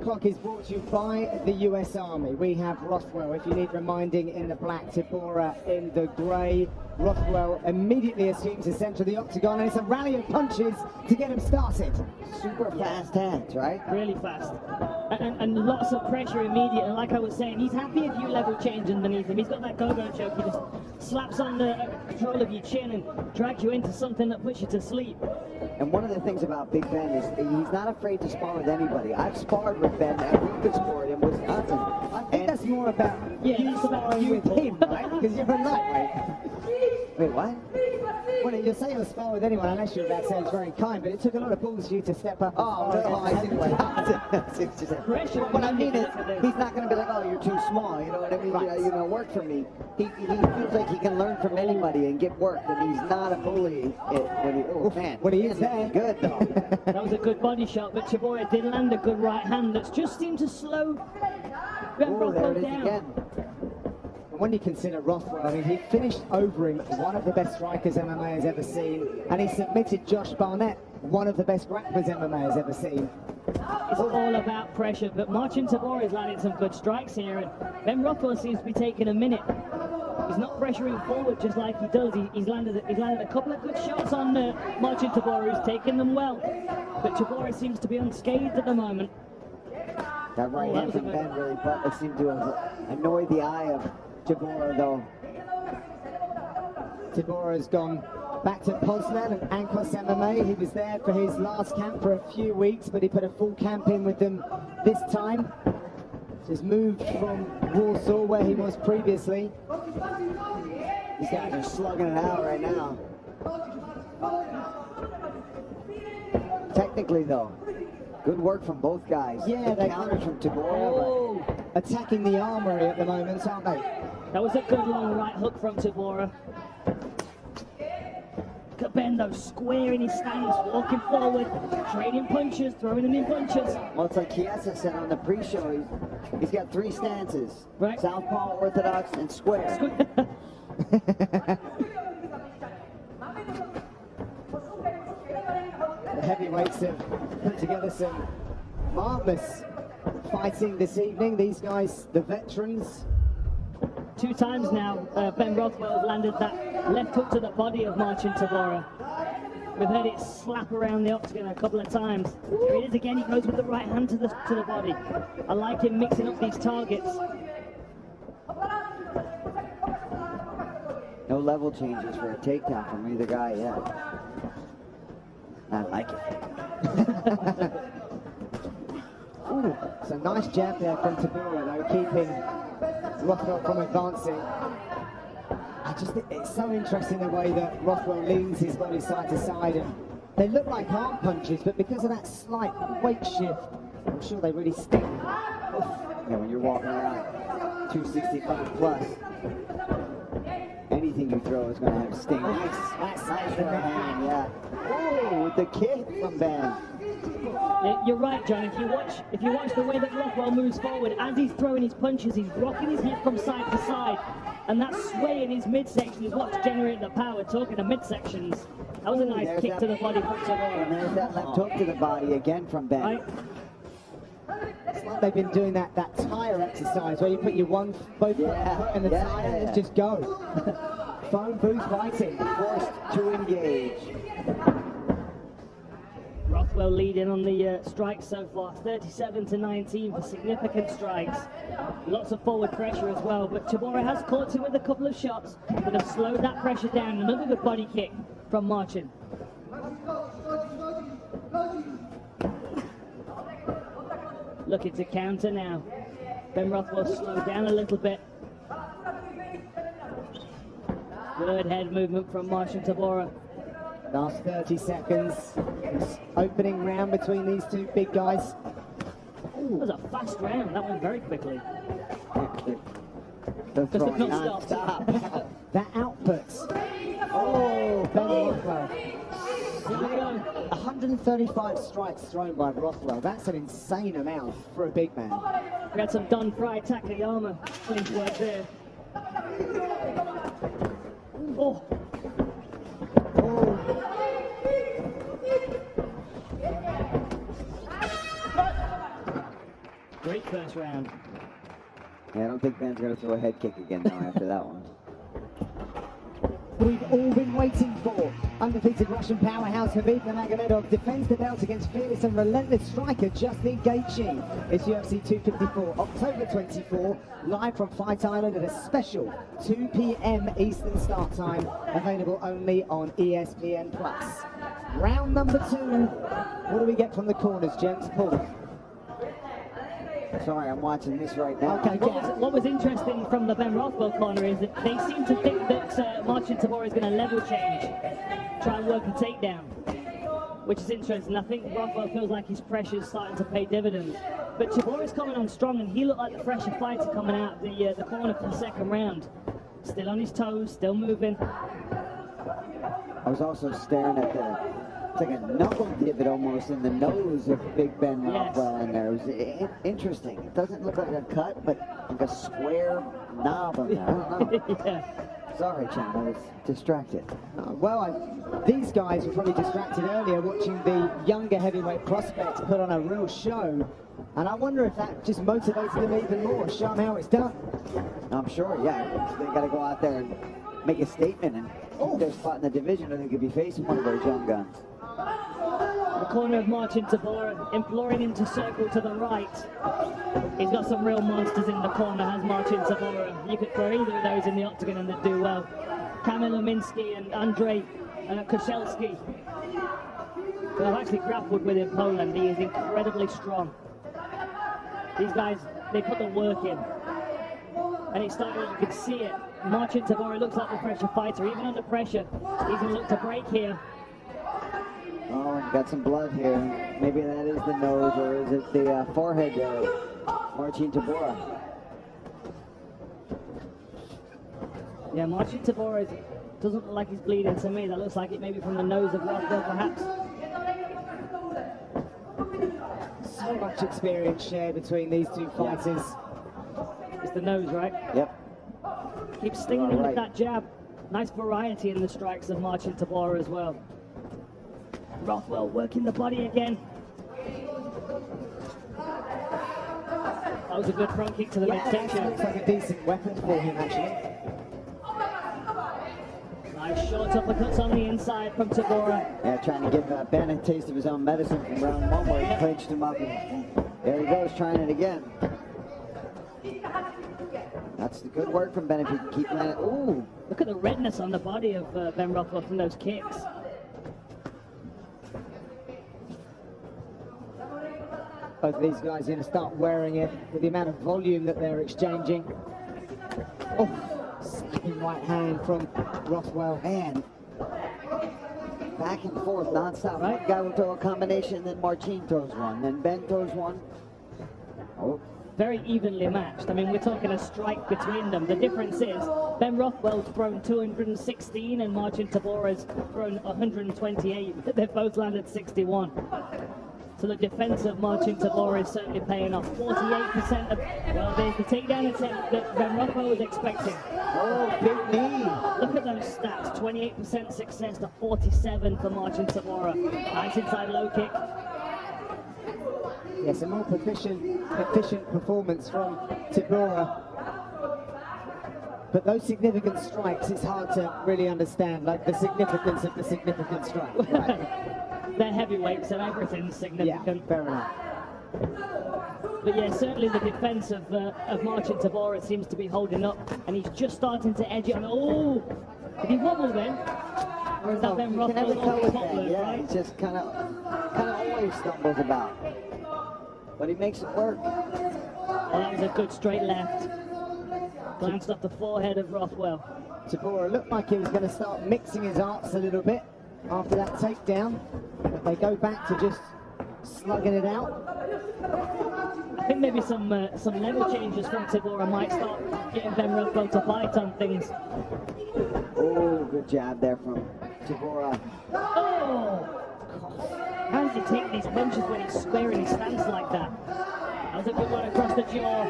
Clock is brought to you by the US Army. We have Rothwell, if you need reminding, in the black, Tybura in the grey. Rothwell immediately assumes the centre of the octagon, and it's a rally of punches to get him started. Super fast hands, right? Really fast. And lots of pressure immediately. Like I was saying, he's happy if you level change underneath him. He's got that go-go choke. He just slaps on the control of your chin and drags you into something that puts you to sleep. And one of the things about Big Ben is he's not afraid to spar with anybody. I've sparred with Ben at Rufus Sport in Wisconsin. I think that's more about you sparring with him, right? Because you're a lightweight. Wait, what? Well, you're saying you'll spar with anyone unless you're about to say it's very kind, but it took a lot of balls for you to step up. Oh, no, I didn't. Pressure. What I mean is, he's not going to be like, oh, you're too small, you know what I mean? Right. You know, work for me. He feels like he can learn from anybody and get work, and he's not a bully. When he is there. Good, though. That was a good body shot, but Tybura did land a good right hand that's just seemed to slow Ben Rothwell down. Again. When you consider Rothwell, I mean, he finished over him, one of the best strikers MMA has ever seen, and he submitted Josh Barnett, one of the best grapplers MMA has ever seen. It's all about pressure, but Marcin Tybura is landing some good strikes here, and Ben Rothwell seems to be taking a minute. He's not pressuring forward just like he does. He's landed a couple of good shots on Marcin Tybura, who's taken them well, but Tybura seems to be unscathed at the moment. That right hand from Ben really seemed to have annoyed the eye of Tybura, though. Tybura has gone back to Poznan and Ankos MMA. He was there for his last camp for a few weeks, but he put a full camp in with them this time. He's moved from Warsaw, where he was previously. These guys are slugging it out right now. Technically, though, good work from both guys. Yeah, they countered from Tybura. Attacking the armory at the moment, aren't they? That was a good long right hook from Tybura. Look at Ben though, square in his stance, walking forward, trading punches, throwing them in bunches. Well, it's like Chiesa said on the pre-show, he's got three stances. Right. Southpaw, orthodox, and square. The heavyweights have put together some marvellous fighting this evening. These guys, the veterans. 2 times now, Ben Rothwell landed that left hook to the body of Marcin Tybura. We've heard it slap around the octagon a couple of times. Here it is again, he goes with the right hand to the body. I like him mixing up these targets. No level changes for a takedown from either guy yet. I like it. Ooh, it's a nice jab there from Tybura, though, keeping Rothwell from advancing. I just think it's so interesting the way that Rothwell leans his body side to side, and they look like arm punches, but because of that slight weight shift, I'm sure they really sting. Yeah, when you're walking around 265 plus, anything you throw is going to have sting. Nice hand, yeah. Oh, with the kick from Ben. You're right, John. If you watch the way that Rothwell moves forward, as he's throwing his punches, he's rocking his head from side to side, and that sway in his midsection is what's generating the power. Talking to midsections, that was a nice kick to the body from Tybura. And there's that left hook to the body again from Ben. Right. It's like they've been doing that tire exercise where you put your both foot in the tire and just go. Phone booth fighting. Forced to engage. Rothwell leading on the strikes so far, 37-19 for significant strikes. Lots of forward pressure as well, but Tybura has caught him with a couple of shots that have slowed that pressure down. Another good body kick from Marcin. Looking to counter now. Ben Rothwell slowed down a little bit. Good head movement from Marcin Tybura. Last 30 seconds. Opening round between these two big guys. Ooh, that was a fast round. That went very quickly. The Because they've throwing not stopped. That output. Oh, Ben Rothwell. Here we go. 135 strikes thrown by Rothwell. That's an insane amount for a big man. We had some Don Fry Takayama clinch work there. Oh. Great first round. Yeah, I don't think Ben's going to throw a head kick again now after that one. We've all been waiting for. Undefeated Russian powerhouse Khabib Nurmagomedov defends the belt against fearless and relentless striker Justin Gaethje. It's UFC 254, October 24, live from Fight Island at a special 2 p.m. Eastern start time, available only on ESPN+. Round number 2. What do we get from the corners, gents? Paul. Sorry, I'm watching this right now. Okay, What was interesting from the Ben Rothwell corner is that they seem to think that Marcin Tybura is going to level change, try and work a takedown, which is interesting. I think Rothwell feels like his pressure is starting to pay dividends. But Tybura is coming on strong, and he looked like the fresher fighter coming out the corner for the second round. Still on his toes, still moving. I was also staring at it's like a knuckle divot almost in the nose of Big Ben Rothwell in there. It was interesting. It doesn't look like a cut, but like a square knob on there. I don't know. Yeah. Sorry, Chan, I was distracted. These guys were probably distracted earlier watching the younger heavyweight prospects put on a real show. And I wonder if that just motivated them even more, show them how it's done. I'm sure, yeah. They got to go out there and make a statement and keep their spot in the division, or they could be facing one of those young guns. The corner of Marcin Tybura, imploring him to circle to the right. He's got some real monsters in the corner, has Marcin Tybura. You could throw either of those in the octagon and they'd do well. Kamil Leminski and Andrzej Koszelski. But I've actually grappled with him, Poland. He is incredibly strong. These guys, they put the work in. And it's starting, you can see it. Marcin Tybura looks like the pressure fighter. Even under pressure, he's going to look to break here. Oh, and got some blood here. Maybe that is the nose, or is it the forehead of Marcin Tybura? Yeah, Marcin Tybura doesn't look like he's bleeding to me. That looks like it maybe from the nose of Rothwell, perhaps. So much experience shared between these two fighters. It's the nose, right? Yep. Keeps stinging him with that jab. Nice variety in the strikes of Marcin Tybura as well. Rothwell working the body again. That was a good front kick to the midsection. Looks like a decent weapon for him, actually. Nice short uppercuts on the inside from Tybura. Yeah, trying to give Ben a taste of his own medicine from round 1 where he clinched him up. And there he goes, trying it again. That's the good work from Ben if he can keep that. Ooh! Look at the redness on the body of Ben Rothwell from those kicks. Both of these guys are going to start wearing it with the amount of volume that they're exchanging. Oh, snapping right hand from Rothwell. Man, back and forth nonstop. Right? One guy will throw a combination, then Marcin throws one, then Ben throws one. Oh. Very evenly matched. I mean, we're talking a strike between them. The difference is Ben Rothwell's thrown 216 and Marcin Tybura's thrown 128. They've both landed 61. So the defense of Marcin Tybura is certainly paying off. 48% of, well, there's the takedown attempt that Ben Rothwell was expecting. Oh, big knee. Look at those stats. 28% success to 47 for Marcin Tybura. Nice inside low kick. Yes, a more efficient performance from Tybura. But those significant strikes, it's hard to really understand, like the significance of the significant strike. Right. They're heavyweights and everything's significant. Yeah, fair enough. But yeah, certainly the defense of Marcin Tybura seems to be holding up, and he's just starting to edge it on. Oh, did he wobble then? Or is that Ben Rothwell on top? Yeah, right? he just kind of always stumbles about. But he makes it work. Oh, that was a good straight left. Glanced off the forehead of Rothwell. Tybura looked like he was going to start mixing his arts a little bit after that takedown. But they go back to just slugging it out. I think maybe some level changes from Tybura might start getting Ben Rothwell to bite on things. Oh, good jab there from Tybura. Oh! How does he take these punches when he's squaring his stance like that? That was a good one across the jaw.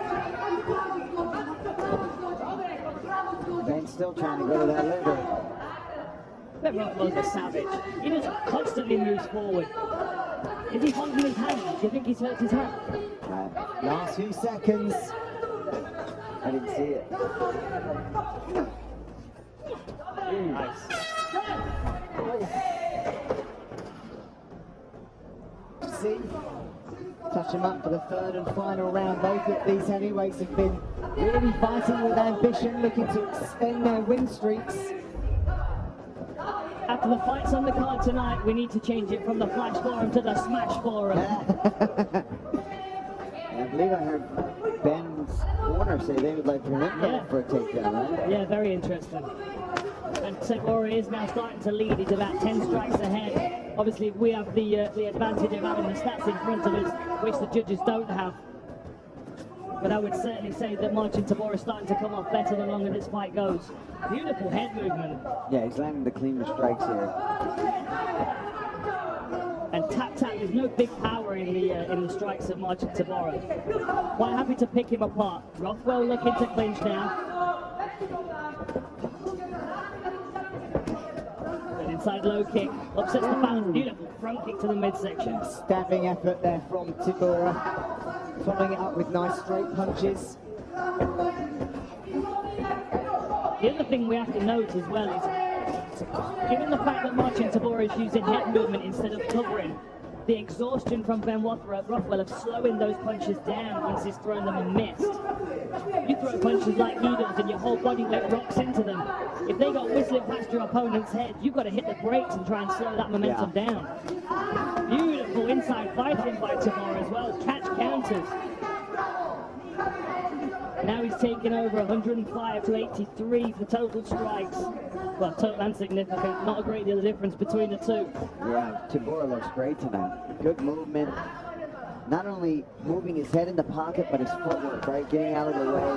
Ben's still trying to go to that liver. Ben Rothwell's a savage. He just constantly moves forward. Is he holding his hand? Do you think he's hurt his hand? Last few seconds. I didn't see it. Nice. See? Touch him up for the third and final round. Both of these heavyweights have been really fighting with ambition, looking to extend their win streaks. After the fights on the card tonight, we need to change it from the Flash Forum to the Smash Forum. I believe I heard Ben's corner say they would like for him for a takedown, right? Yeah, very interesting. And Tybura is now starting to lead. He's about 10 strikes ahead. Obviously, we have the advantage of having the stats in front of us, which the judges don't have. But I would certainly say that Marcin Tybura is starting to come off better the longer this fight goes. Beautiful head movement. Yeah, he's landing the cleaner strikes here. And tap, there's no big power in the strikes of Marcin Tybura. Quite happy to pick him apart. Rothwell looking to clinch now. An inside low kick, upsets the balance. Beautiful front kick to the midsection. Stabbing effort there from Tybura. Following it up with nice straight punches. The other thing we have to note as well is, given the fact that Marcin Tybura is using head movement instead of covering, the exhaustion from Ben Rothwell of slowing those punches down once he's thrown them and missed. You throw punches like he does and your whole body weight rocks into them. If they got whistling past your opponent's head, you've got to hit the brakes and try and slow that momentum down. Beautiful inside fighting by Tybura as well. Catch counters. Now he's taken over 105 to 83 for total strikes. Well, total and significant. Not a great deal of difference between the two. Yeah, Tybura looks great tonight. Good movement. Not only moving his head in the pocket, but his footwork, right? Getting out of the way.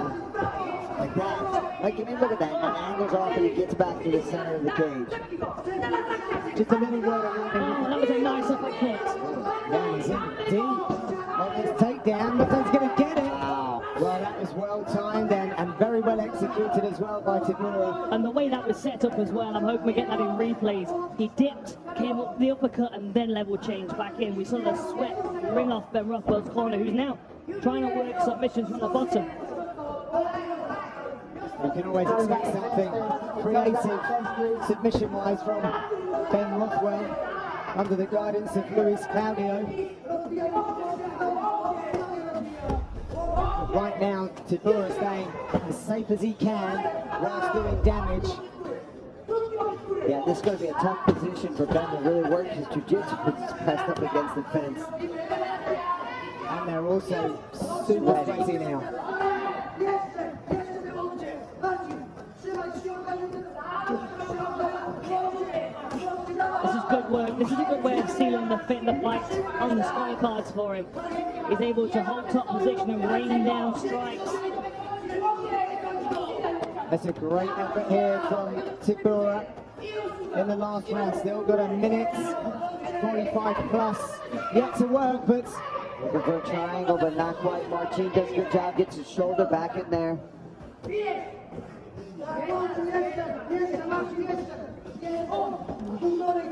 Like that. Like, I mean, look at that. And angles off and he gets back to the center of the cage. Just a little word of warning. Oh, that was a nice uppercut. Now he's in deep. Like this takedown, but he's going to get it. Well, that was well timed and very well executed as well by Tybura. And the way that was set up as well, I'm hoping we get that in replays. He dipped, came up the uppercut, and then level change back in. We saw the sweat ring off Ben Rothwell's corner, who's now trying to work submissions from the bottom. You can always expect something creative, submission-wise, from Ben Rothwell under the guidance of Luis Claudio. Right now, Tybura staying as safe as he can whilst doing damage. Yeah, this is going to be a tough position for Ben to really work his jiu-jitsu because he's pressed up against the fence. And they're also super crazy now. This is good work. This is a good way of sealing the fight on the scorecards for him. He's able to hold top position and rain down strikes. That's a great effort here from Tybura in the last round. Still got a minute 45 plus yet to work, but looking for a triangle, but not quite. Marcin does a good job, gets his shoulder back in there.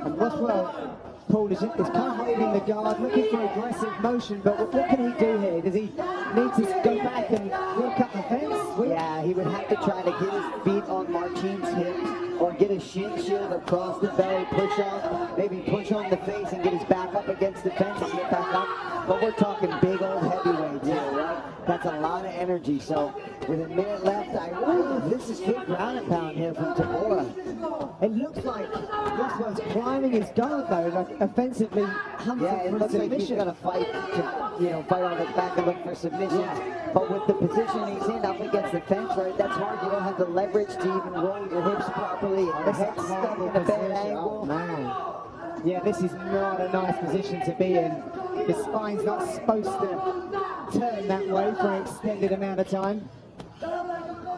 And Rothwell, Paul, is kind of holding the guard, looking for aggressive motion, but what can he do here? Does he need to go back and work up the fence? Yeah, he would have to try to get his feet on Marcin's hips or get a shin shield across the belly, push off, maybe push on the face and get his back up against the fence and get back up. But we're talking big old heavyweights here, right? That's a lot of energy. So with a minute left, this is good ground and pound here from Tybura. It looks like Rothwell's climbing his guard though, like offensively hunting it for looks submission. like he's gonna fight to, fight on his back and look for submission. But with the position he's in up against the fence, right, that's hard. You don't have the leverage to even roll your hips properly. And the head's stuck in a bad angle. Oh, man. Yeah, this is not a nice position to be in. The spine's not supposed to turn that way for an extended amount of time.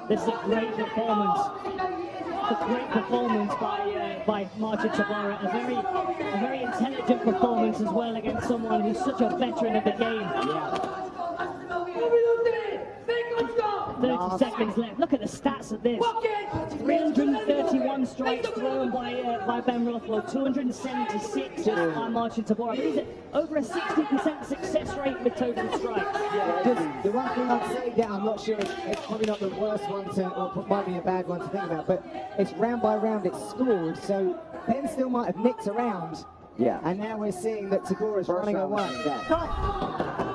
This is a great performance. A great performance by Marcin Tybura. A very intelligent performance as well against someone who's such a veteran of the game. 30 seconds left. Look at the stats of this. 331 strikes thrown by Ben Rothwell, 276 just by Marcin Tybura. I mean, he's over a 60% success rate with total strikes. Just the one thing I'd say that I'm not sure, it's probably not the worst one to, or might be a bad one to think about, but it's round by round it's scored, so Ben still might have nicked around. Yeah. And now we're seeing that Tybura's running round away. was dead.